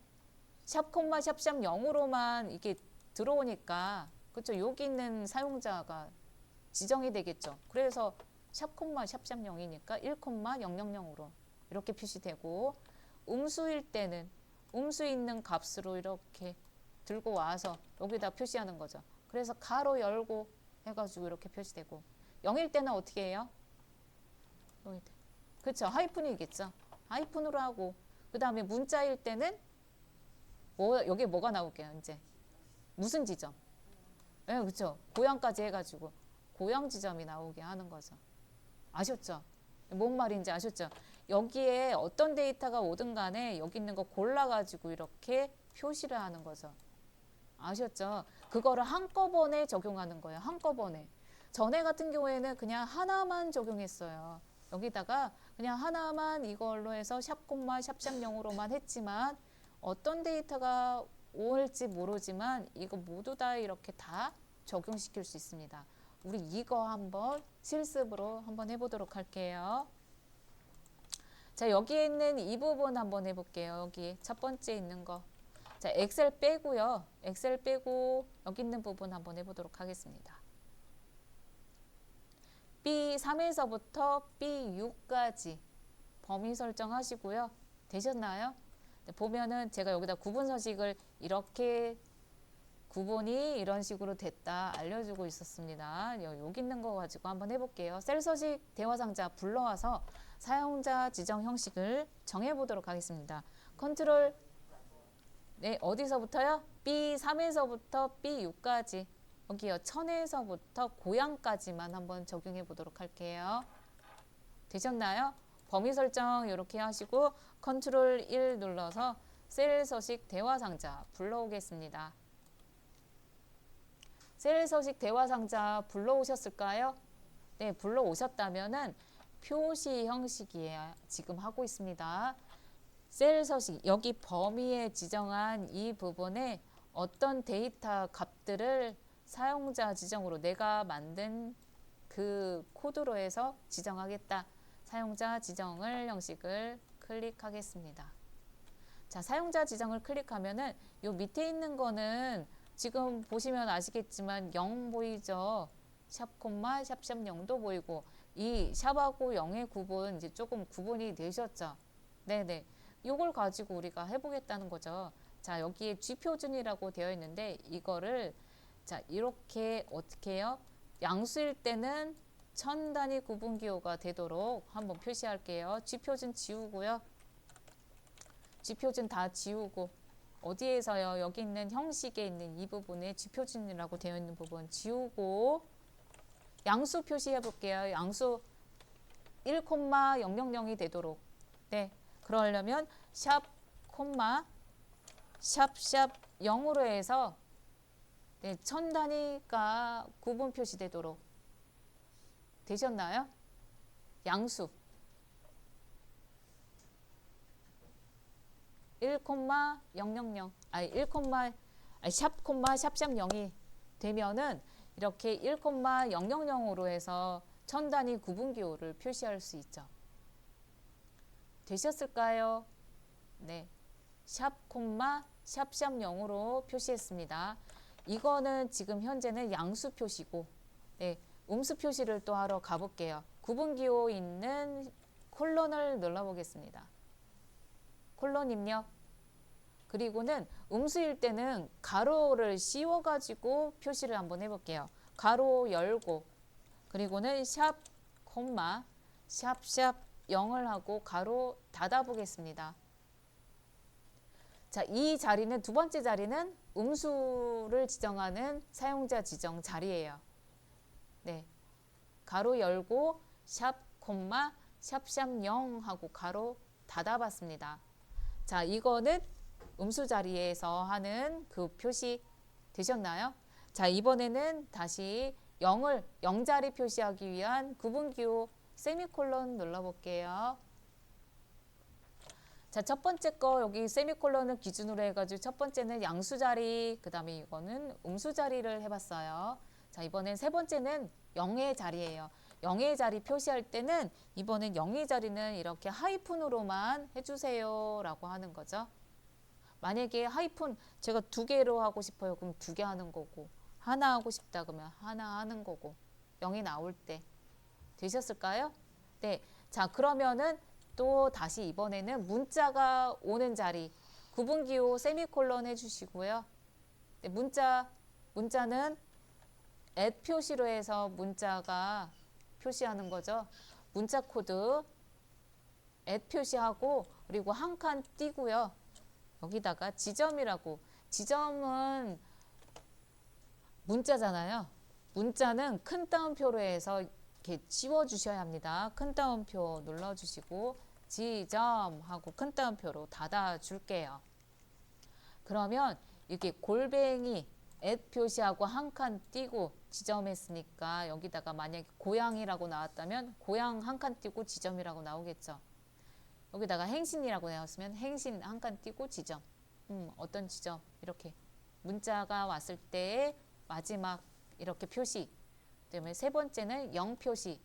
샵 콤마 샵샵 0으로만 이게 들어오니까 그렇죠. 여기 있는 사용자가 지정이 되겠죠. 그래서 샵 콤마 샵샵 0이니까 1 콤마 000으로 이렇게 표시되고 음수일 때는 음수 있는 값으로 이렇게 들고 와서 여기다 표시하는 거죠. 그래서 가로 열고 해가지고 이렇게 표시되고 0일 때는 어떻게 해요? 그렇죠. 하이픈이겠죠. 하이픈으로 하고 그 다음에 문자일 때는 여기 뭐가 나올게요. 이제 무슨 지점? 예, 네, 그렇죠. 고향까지 해가지고 고향 지점이 나오게 하는 거죠. 아셨죠? 뭔 말인지 아셨죠? 여기에 어떤 데이터가 오든 간에 여기 있는 거 골라가지고 이렇게 표시를 하는 거죠. 아셨죠? 그거를 한꺼번에 적용하는 거예요. 한꺼번에. 전에 같은 경우에는 그냥 하나만 적용했어요. 여기다가 그냥 하나만 이걸로 해서 샵 콤마 샵샵 0으로만 했지만 어떤 데이터가 올지 모르지만 이거 모두 다 이렇게 다 적용시킬 수 있습니다. 우리 이거 한번 실습으로 한번 해보도록 할게요. 자, 여기에 있는 이 부분 한번 해볼게요. 여기 첫 번째 있는 거. 자, 엑셀 빼고요. 엑셀 빼고 여기 있는 부분 한번 해보도록 하겠습니다. B3에서부터 B6까지 범위 설정하시고요. 되셨나요? 네, 보면은 제가 여기다 구분 서식을 이렇게 구분이 이런 식으로 됐다 알려주고 있었습니다. 여기 있는 거 가지고 한번 해볼게요. 셀 서식 대화 상자 불러와서 사용자 지정 형식을 정해보도록 하겠습니다. 컨트롤 네, 어디서부터요? B3에서부터 B6까지 여기요. 천에서부터 고향까지만 한번 적용해 보도록 할게요. 되셨나요? 범위 설정 이렇게 하시고 컨트롤 1 눌러서 셀 서식 대화 상자 불러오겠습니다. 셀 서식 대화 상자 불러오셨을까요? 네, 불러오셨다면은 표시 형식이에요. 지금 하고 있습니다. 셀 서식 여기 범위에 지정한 이 부분에 어떤 데이터 값들을 사용자 지정으로 내가 만든 그 코드로 해서 지정하겠다. 사용자 지정을 형식을 클릭하겠습니다. 자, 사용자 지정을 클릭하면은 요 밑에 있는 거는 지금 보시면 아시겠지만 0 보이죠? 샵 콤마 샵샵 0도 보이고 이 샵하고 0의 구분 이제 조금 구분이 되셨죠? 네네. 요걸 가지고 우리가 해보겠다는 거죠. 자, 여기에 G표준이라고 되어 있는데 이거를 자, 이렇게 어떻게 해요? 양수일 때는 천 단위 구분 기호가 되도록 한번 표시할게요. G표준 지우고요. G표준 다 지우고 어디에서요? 여기 있는 형식에 있는 이 부분에 G표준이라고 되어 있는 부분 지우고 양수 표시해 볼게요. 양수 1,000이 되도록. 네. 그러려면 샵 콤마 샵샵 0으로 해서 네, 천 단위가 구분 표시되도록 되셨나요? 양수 1,000 아니 1, 샵 콤마 샵샵 0이 되면은 이렇게 1,000으로 해서 천 단위 구분 기호를 표시할 수 있죠. 되셨을까요? 네. 샵 콤마 샵샵 0으로 표시했습니다. 이거는 지금 현재는 양수 표시고 네, 음수 표시를 또 하러 가볼게요. 구분 기호 있는 콜론을 눌러 보겠습니다. 콜론 입력. 그리고는 음수일 때는 가로를 씌워 가지고 표시를 한번 해볼게요. 가로 열고 그리고는 샵 콤마 샵샵 0을 하고 가로 닫아 보겠습니다. 자, 이 자리는 두 번째 자리는 음수를 지정하는 사용자 지정 자리예요. 네. 가로 열고 샵 콤마 샵샵 0 하고 가로 닫아 봤습니다. 자, 이거는 음수 자리에서 하는 그 표시 되셨나요? 자, 이번에는 다시 0자리 표시하기 위한 구분기호 세미콜론 눌러볼게요. 자, 첫 번째 거 여기 세미콜론을 기준으로 해가지고 첫 번째는 양수 자리, 그 다음에 이거는 음수 자리를 해봤어요. 자, 이번엔 세 번째는 0의 자리예요. 0의 자리 표시할 때는 이번엔 0의 자리는 이렇게 하이픈으로만 해주세요 라고 하는 거죠. 만약에 하이픈 제가 2개로 하고 싶어요. 그럼 2개 하는 거고 하나 하고 싶다 그러면 하나 하는 거고 0이 나올 때 되셨을까요? 네. 자, 그러면은 또 다시 이번에는 문자가 오는 자리 구분기호 세미콜론 해주시고요. 네, 문자는 at 표시로 해서 문자가 표시하는 거죠. 문자 코드 at 표시하고 그리고 한 칸 띄고요. 여기다가 지점이라고 지점은 문자잖아요. 문자는 큰 따옴표로 해서 이렇게 지워주셔야 합니다. 큰 따옴표 눌러주시고 지점하고 큰 따옴표로 닫아줄게요. 그러면 이렇게 골뱅이 at 표시하고 한 칸 띄고 지점했으니까 여기다가 만약에 고양이라고 나왔다면 고양 한 칸 띄고 지점이라고 나오겠죠. 여기다가 행신이라고 나왔으면 행신 한 칸 띄고 지점. 어떤 지점? 이렇게 문자가 왔을 때 마지막 이렇게 표시. 그다음에 세 번째는 0 표시.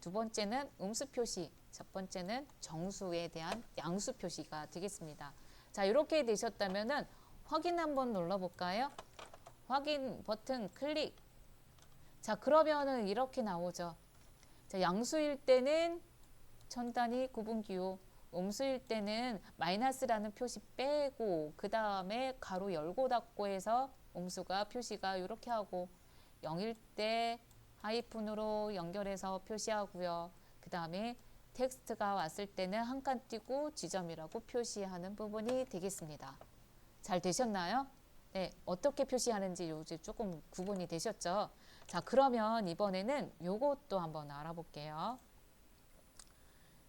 두 번째는 음수 표시. 첫 번째는 정수에 대한 양수 표시가 되겠습니다. 자, 이렇게 되셨다면은 확인 한번 눌러볼까요? 확인 버튼 클릭. 자, 그러면은 이렇게 나오죠. 자, 양수일 때는 천 단위 구분기호, 음수일 때는 마이너스라는 표시 빼고 그 다음에 가로 열고 닫고 해서 음수가 표시가 이렇게 하고 0일 때 하이픈으로 연결해서 표시하고요. 그 다음에 텍스트가 왔을 때는 한 칸 띄고 지점이라고 표시하는 부분이 되겠습니다. 잘 되셨나요? 네, 어떻게 표시하는지 요즘 조금 구분이 되셨죠? 자, 그러면 이번에는 요것도 한번 알아볼게요.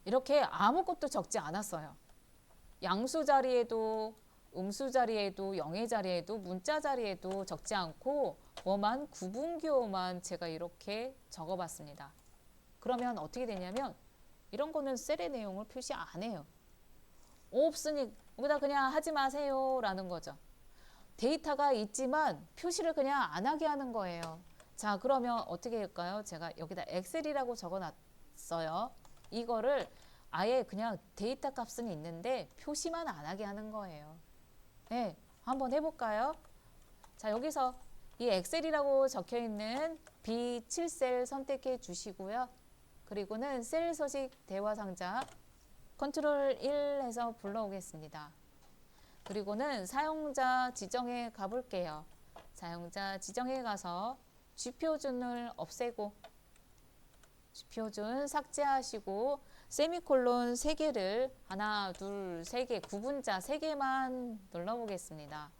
이렇게 아무것도 적지 않았어요. 양수 자리에도 음수 자리에도 0의 자리에도 문자 자리에도 적지 않고 뭐만 구분기호만 제가 이렇게 적어봤습니다. 그러면 어떻게 되냐면 이런 거는 셀의 내용을 표시 안 해요. 없으니 여기다 그냥 하지 마세요 라는 거죠. 데이터가 있지만 표시를 그냥 안 하게 하는 거예요. 자, 그러면 어떻게 할까요? 제가 여기다 엑셀이라고 적어놨어요. 이거를 아예 그냥 데이터 값은 있는데 표시만 안 하게 하는 거예요. 네, 한번 해볼까요? 자, 여기서 이 엑셀이라고 적혀 있는 B7셀 선택해 주시고요. 그리고는 셀 서식 대화 상자 컨트롤 1 해서 불러오겠습니다. 그리고는 사용자 지정에 가볼게요. 사용자 지정에 가서 쥐표준을 없애고 쥐표준 삭제하시고 세미콜론 3개를 하나, 둘, 3개 구분자 3개만 눌러보겠습니다.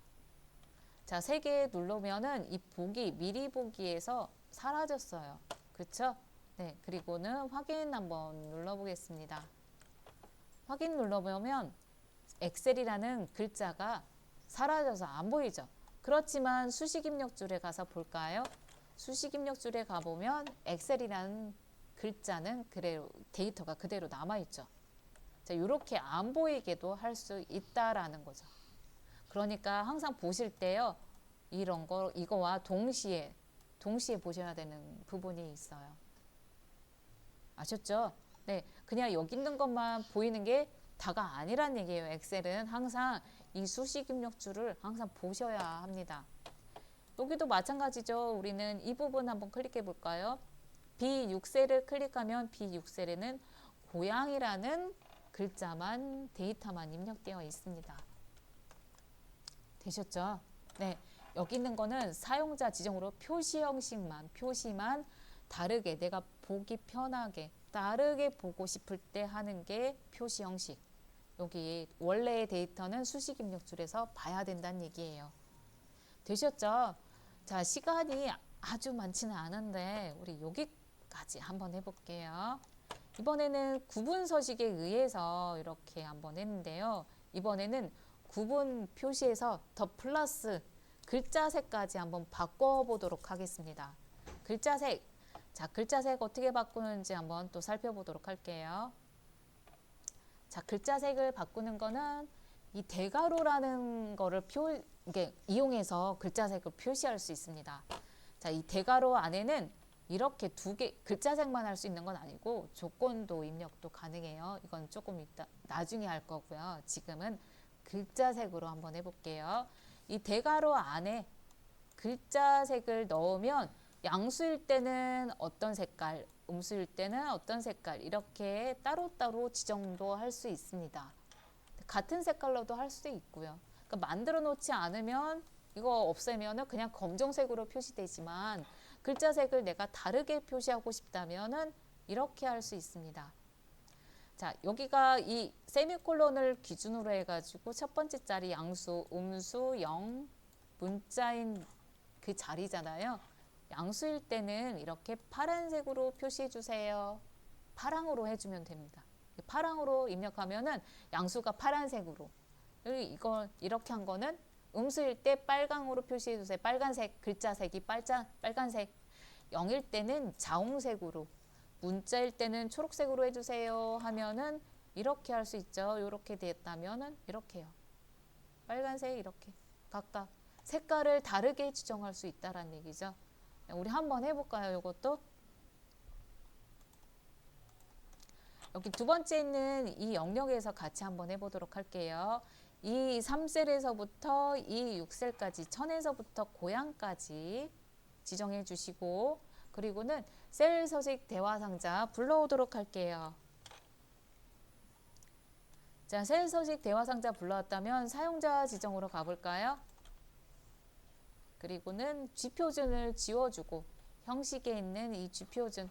자, 3개 누르면은 이 보기 미리 보기에서 사라졌어요. 그쵸? 네, 그리고는 확인 한번 눌러보겠습니다. 확인 눌러보면 엑셀이라는 글자가 사라져서 안 보이죠. 그렇지만 수식 입력줄에 가서 볼까요? 수식 입력줄에 가보면 엑셀이라는 글자는 그대로 데이터가 그대로 남아있죠. 자, 이렇게 안 보이게도 할 수 있다라는 거죠. 그러니까 항상 보실 때요, 이런 거 이거와 동시에 보셔야 되는 부분이 있어요. 아셨죠? 네, 그냥 여기 있는 것만 보이는 게 다가 아니란 얘기예요. 엑셀은 항상 이 수식 입력줄을 항상 보셔야 합니다. 여기도 마찬가지죠. 우리는 이 부분 한번 클릭해 볼까요? B6셀을 클릭하면 B6셀에는 고양이라는 글자만 데이터만 입력되어 있습니다. 되셨죠? 네, 여기 있는 거는 사용자 지정으로 표시 형식만 표시만 다르게 내가 보기 편하게 다르게 보고 싶을 때 하는 게 표시 형식. 여기 원래의 데이터는 수식 입력줄에서 봐야 된다는 얘기예요. 되셨죠? 자, 시간이 아주 많지는 않은데 우리 여기까지 한번 해볼게요. 이번에는 구분 서식에 의해서 이렇게 한번 했는데요. 이번에는 구분 표시에서 더 플러스 글자색까지 한번 바꿔보도록 하겠습니다. 글자색. 자, 글자색 어떻게 바꾸는지 한번 또 살펴보도록 할게요. 자, 글자색을 바꾸는 거는 이 대괄호라는 거를 이용해서 글자색을 표시할 수 있습니다. 자, 이 대괄호 안에는 이렇게 2개 글자색만 할 수 있는 건 아니고 조건도 입력도 가능해요. 이건 조금 이따 나중에 할 거고요. 지금은 글자색으로 한번 해볼게요. 이 대괄호 안에 글자색을 넣으면 양수일 때는 어떤 색깔, 음수일 때는 어떤 색깔 이렇게 따로따로 지정도 할 수 있습니다. 같은 색깔로도 할 수도 있고요. 그러니까 만들어 놓지 않으면 이거 없애면 그냥 검정색으로 표시되지만 글자색을 내가 다르게 표시하고 싶다면 이렇게 할 수 있습니다. 자, 여기가 이 세미콜론을 기준으로 해가지고 첫 번째 자리 양수, 음수, 0, 문자인 그 자리잖아요. 양수일 때는 이렇게 파란색으로 표시해 주세요. 파랑으로 해주면 됩니다. 파랑으로 입력하면은 양수가 파란색으로. 이거 이렇게 한 거는 음수일 때 빨강으로 표시해 주세요. 빨간색 글자색이 빨간색. 0일 때는 자홍색으로, 문자일 때는 초록색으로 해주세요 하면은 이렇게 할 수 있죠. 이렇게 됐다면은 이렇게요. 빨간색 이렇게 각각 색깔을 다르게 지정할 수 있다라는 얘기죠. 우리 한번 해볼까요? 이것도 여기 두 번째 있는 이 영역에서 같이 한번 해보도록 할게요. 이 3셀에서부터 이 6셀까지 천에서부터 고양까지 지정해 주시고 그리고는 셀 서식 대화 상자 불러오도록 할게요. 자, 셀 서식 대화 상자 불러왔다면 사용자 지정으로 가볼까요? 그리고는 쥐표준을 지워주고 형식에 있는 이 쥐표준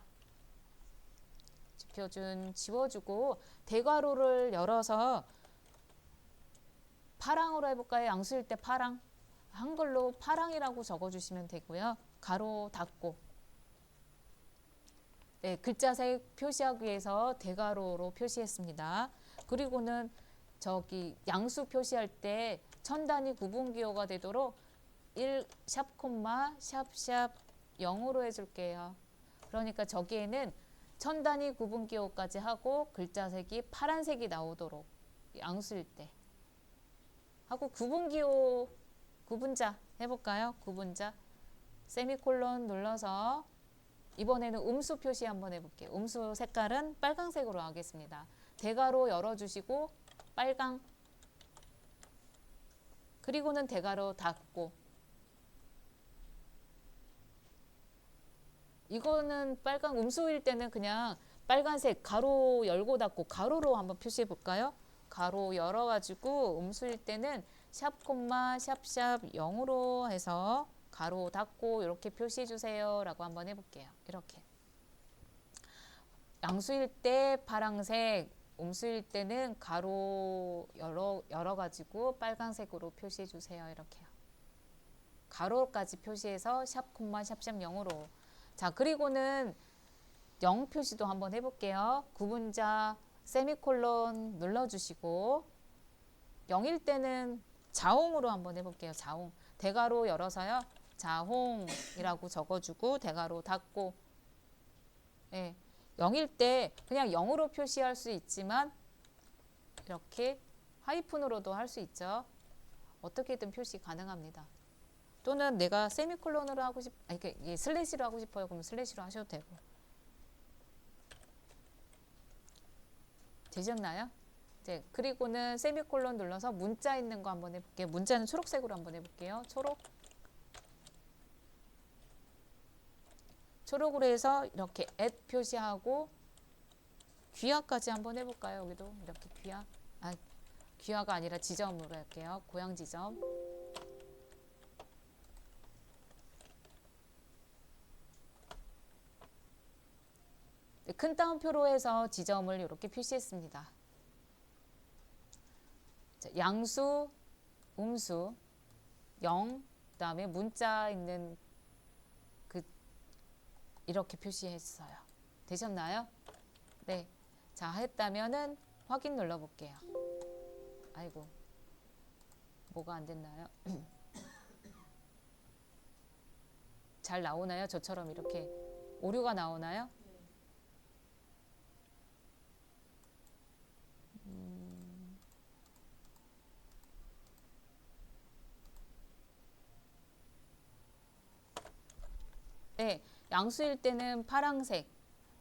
지워주고 대괄호를 열어서 파랑으로 해볼까요? 양수일 때 파랑. 한글로 파랑이라고 적어주시면 되고요. 가로 닫고. 네, 글자색 표시하기 위해서 대괄호로 표시했습니다. 그리고는 저기 양수 표시할 때 천 단위 구분기호가 되도록 1샵 콤마 샵샵 0으로 해줄게요. 그러니까 저기에는 천 단위 구분기호까지 하고 글자색이 파란색이 나오도록 양수일 때 하고 구분자 해볼까요? 구분자 세미콜론 눌러서 이번에는 음수 표시 한번 해볼게요. 음수 색깔은 빨강색으로 하겠습니다. 대괄호 열어주시고 빨강, 그리고는 대괄호 닫고, 이거는 빨강 음수일 때는 그냥 빨간색 가로 열고 닫고 가로로 한번 표시해 볼까요? 가로 열어가지고 음수일 때는 샵 콤마 샵샵 0으로 해서 가로 닫고 이렇게 표시해 주세요 라고 한번 해볼게요. 이렇게 양수일 때 파란색, 음수일 때는 가로 열어가지고 빨간색으로 표시해 주세요. 이렇게요. 가로까지 표시해서 샵 콤마 샵샵 0으로. 자, 그리고는 0 표시도 한번 해볼게요. 구분자 세미콜론 눌러주시고 0일 때는 자홍으로 한번 해볼게요. 자홍. 대괄호 열어서요. 자홍이라고 적어주고 대괄호 닫고. 예, 0일 때 그냥 0으로 표시할 수 있지만 이렇게 하이픈으로도 할 수 있죠. 어떻게든 표시 가능합니다. 또는 내가 세미콜론으로 하고 아니, 슬래시로 하고 싶어요. 그럼 슬래시로 하셔도 되고. 되셨나요? 이제 그리고는 세미콜론 눌러서 문자 있는 거 한번 해볼게요. 문자는 초록색으로 한번 해볼게요. 초록으로 해서 이렇게 at 표시하고 귀하까지 한번 해볼까요? 여기도 이렇게 귀하가 아니라 지점으로 할게요. 고양 지점. 큰 따옴표로 해서 지점을 이렇게 표시했습니다. 자, 양수, 음수, 0, 그 다음에 문자 있는 이렇게 표시했어요. 되셨나요? 네. 자, 했다면은 확인 눌러볼게요. 아이고, 뭐가 안 됐나요? 잘 나오나요? 저처럼 이렇게 오류가 나오나요? 네, 양수일 때는 파란색,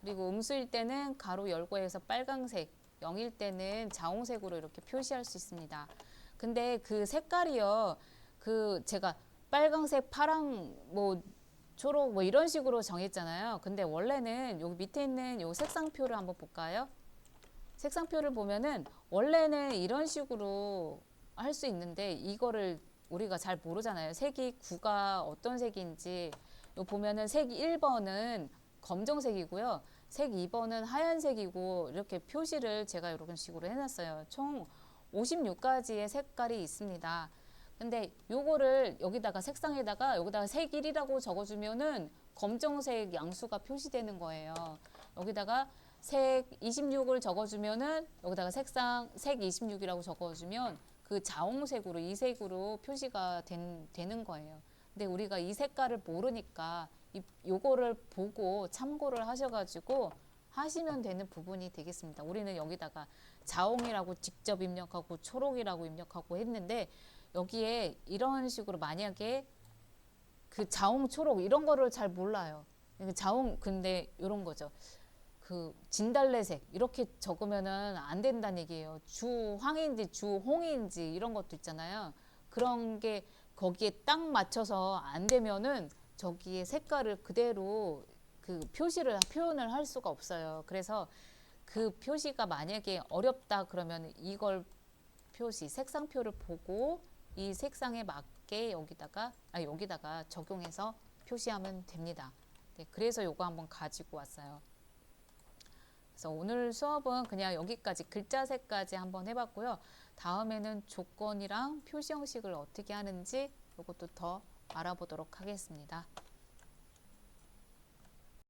그리고 음수일 때는 가로 열고 해서 빨강색, 0일 때는 자홍색으로 이렇게 표시할 수 있습니다. 근데 그 색깔이요, 제가 빨강색, 파랑, 뭐 초록 뭐 이런 식으로 정했잖아요. 근데 원래는 여기 밑에 있는 요 색상표를 한번 볼까요? 색상표를 보면은 원래는 이런 식으로 할 수 있는데 이거를 우리가 잘 모르잖아요. 색이 구가 어떤 색인지. 요 보면은 색 1번은 검정색이고요. 색 2번은 하얀색이고 이렇게 표시를 제가 이런 식으로 해놨어요. 총 56가지의 색깔이 있습니다. 근데 요거를 여기다가 색상에다가 여기다가 색 1이라고 적어주면은 검정색 양수가 표시되는 거예요. 여기다가 색 26을 적어주면은 여기다가 색상 색 26이라고 적어주면 그 자홍색으로 이 색으로 표시가 되는 거예요. 근데 우리가 이 색깔을 모르니까 요거를 보고 참고를 하셔가지고 하시면 되는 부분이 되겠습니다. 우리는 여기다가 자홍이라고 직접 입력하고 초록이라고 입력하고 했는데 여기에 이런 식으로 만약에 그 자홍 초록 이런 거를 잘 몰라요. 자홍 근데 이런 거죠. 그 진달래색 이렇게 적으면은 안 된다는 얘기예요. 주황인지 주홍인지 이런 것도 있잖아요. 그런 게 거기에 딱 맞춰서 안 되면은 저기에 색깔을 그대로 그 표현을 할 수가 없어요. 그래서 그 표시가 만약에 어렵다 그러면 이걸 색상표를 보고 이 색상에 맞게 여기다가 적용해서 표시하면 됩니다. 네, 그래서 요거 한번 가지고 왔어요. 그래서 오늘 수업은 그냥 여기까지 글자색까지 한번 해봤고요. 다음에는 조건이랑 표시 형식을 어떻게 하는지 이것도 더 알아보도록 하겠습니다.